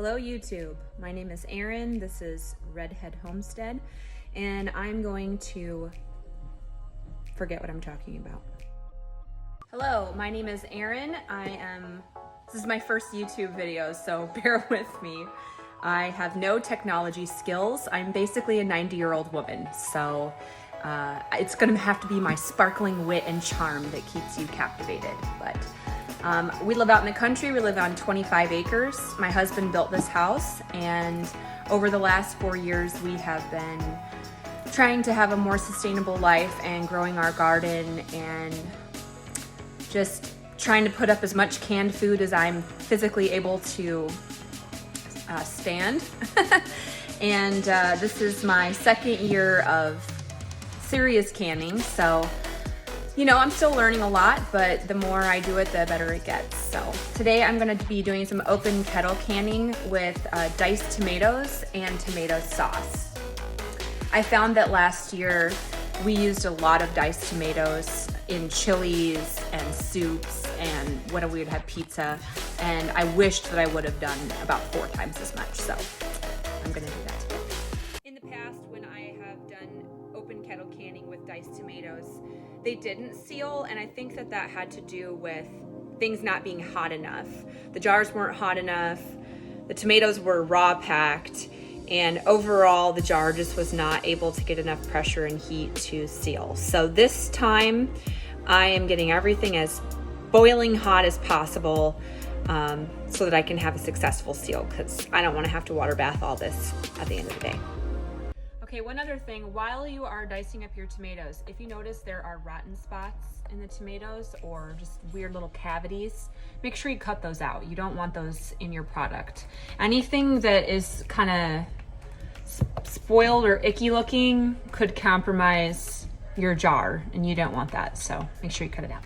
Hello YouTube, my name is Erin, this is Redhead Homestead, and I'm going to forget what I'm talking about. Hello, my name is Erin. This is my first YouTube video, so bear with me. I have no technology skills. I'm basically a 90-year-old woman, so it's gonna have to be my sparkling wit and charm that keeps you captivated. But we live out in the country. We live on 25 acres. My husband built this house, and over the last 4 years, we have been trying to have a more sustainable life and growing our garden and just trying to put up as much canned food as I'm physically able to stand. And this is my second year of serious canning, so you know, I'm still learning a lot, but the more I do it, the better it gets. So today I'm gonna be doing some open kettle canning with diced tomatoes and tomato sauce. I found that last year we used a lot of diced tomatoes in chilies and soups and when we would have pizza, and I wished that I would have done about 4 times as much, so I'm gonna do that today. In the past, when I have done open kettle canning with diced tomatoes, they didn't seal, and I think that that had to do with things not being hot enough. The jars weren't hot enough, the tomatoes were raw packed, and overall the jar just was not able to get enough pressure and heat to seal. So this time I am getting everything as boiling hot as possible so that I can have a successful seal, because I don't want to have to water bath all this at the end of the day. Okay, one other thing, while you are dicing up your tomatoes, if you notice there are rotten spots in the tomatoes or just weird little cavities, make sure you cut those out. You don't want those in your product. Anything that is kind of spoiled or icky looking could compromise your jar, and you don't want that, so make sure you cut it out.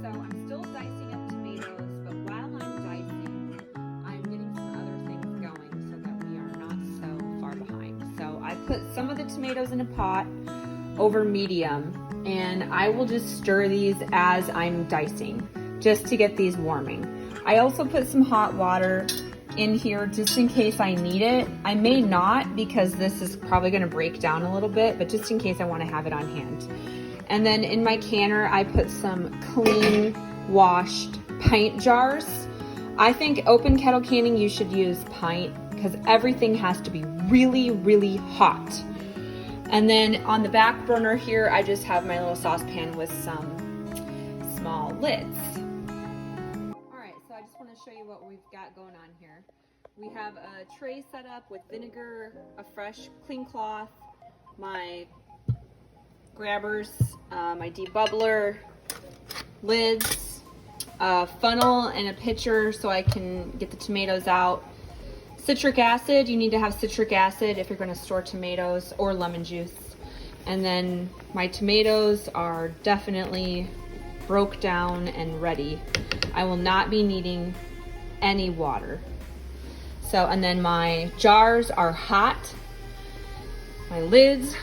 So I'm still dicing up tomatoes, but while I'm dicing, I'm getting some other things going so that we are not so far behind. So I put some of the tomatoes in a pot over medium, and I will just stir these as I'm dicing, just to get these warming. I also put some hot water in here just in case I need it. I may not, because this is probably gonna break down a little bit, but just in case I wanna have it on hand. And then in my canner, I put some clean, washed pint jars. I think open kettle canning, you should use pint, because everything has to be really, really hot. And then on the back burner here, I just have my little saucepan with some small lids. All right, so I just want to show you what we've got going on here. We have a tray set up with vinegar, a fresh, clean cloth, my grabbers, my debubbler, lids, a funnel, and a pitcher so I can get the tomatoes out. Citric acid, you need to have citric acid if you're going to store tomatoes, or lemon juice. And then my tomatoes are definitely broke down and ready. I will not be needing any water. So, and then my jars are hot. My lids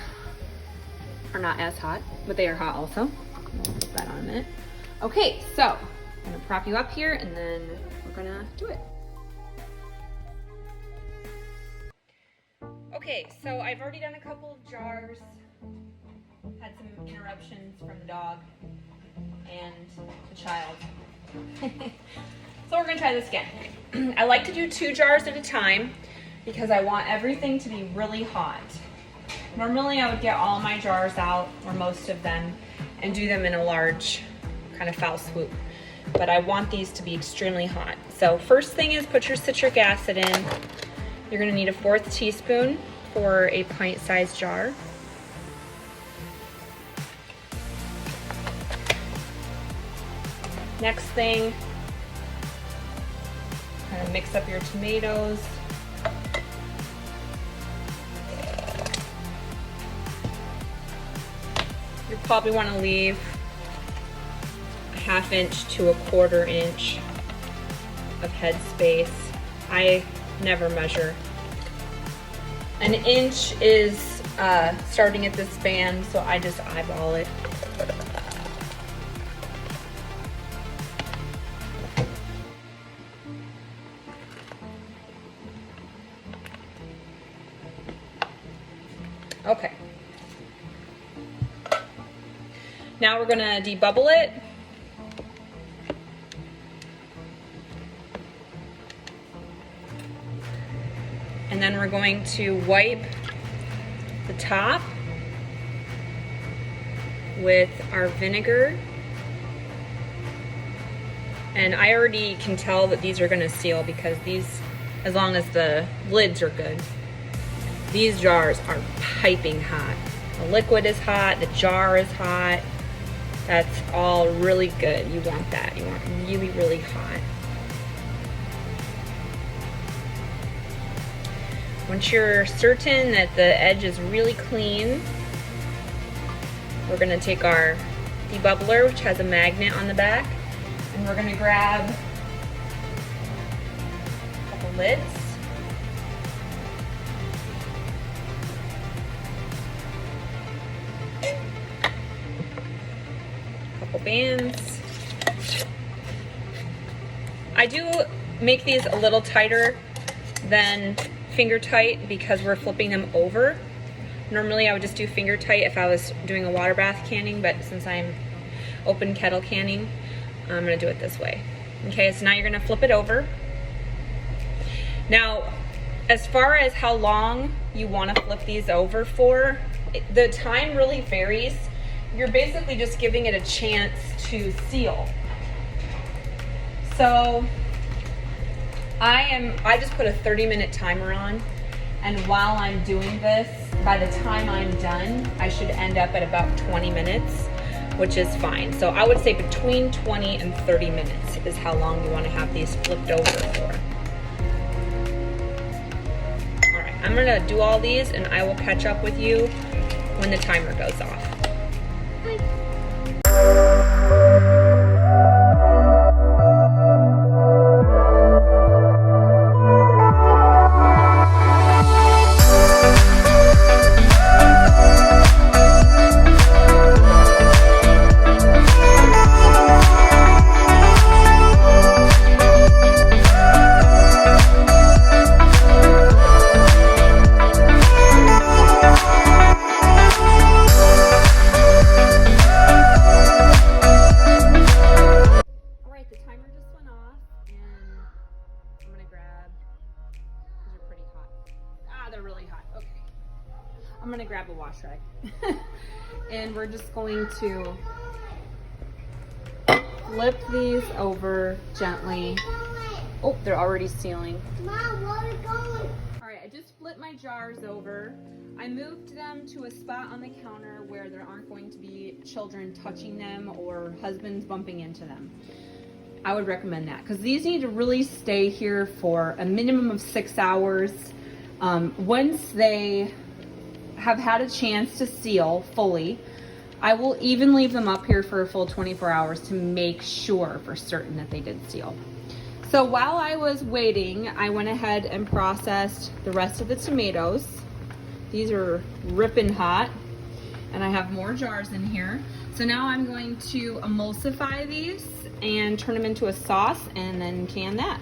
are not as hot, but they are hot also. We'll put that on a minute. Okay, so I'm gonna prop you up here and then we're gonna do it. Okay, so I've already done a couple of jars, had some interruptions from the dog and the child. So we're gonna try this again. I like to do 2 jars at a time because I want everything to be really hot. Normally I would get all my jars out, or most of them, and do them in a large kind of foul swoop. But I want these to be extremely hot. So first thing is put your citric acid in. You're gonna need a 1/4 teaspoon for a pint-sized jar. Next thing, kind of mix up your tomatoes. You probably want to leave a 1/2 inch to a 1/4 inch of head space. I never measure. An inch is starting at this band, so I just eyeball it. Okay. Now we're gonna debubble it. And then we're going to wipe the top with our vinegar. And I already can tell that these are gonna seal because these, as long as the lids are good, these jars are piping hot. The liquid is hot, the jar is hot. That's all really good. You want that. You want really, really hot. Once you're certain that the edge is really clean, we're gonna take our debubbler, which has a magnet on the back, and we're gonna grab a couple lids. Couple bands. I do make these a little tighter than finger tight because we're flipping them over. Normally I would just do finger tight if I was doing a water bath canning, but since I'm open kettle canning, I'm gonna do it this way. Okay, so now you're gonna flip it over. Now, as far as how long you wanna flip these over for, the time really varies. You're basically just giving it a chance to seal. So I just put a 30-minute timer on, and while I'm doing this, by the time I'm done, I should end up at about 20 minutes, which is fine. So I would say between 20 and 30 minutes is how long you want to have these flipped over for. All right, I'm gonna do all these and I will catch up with you when the timer goes off. I'm gonna grab a wash rag and we're just going to flip these over gently. Oh, they're already sealing. Mom, where are we going? All right, I just flipped my jars over. I moved them to a spot on the counter where there aren't going to be children touching them or husbands bumping into them. I would recommend that because these need to really stay here for a minimum of 6 hours. Once they have had a chance to seal fully, I will even leave them up here for a full 24 hours to make sure for certain that they did seal. So while I was waiting, I went ahead and processed the rest of the tomatoes. These are ripping hot, and I have more jars in here. So now I'm going to emulsify these and turn them into a sauce and then can that.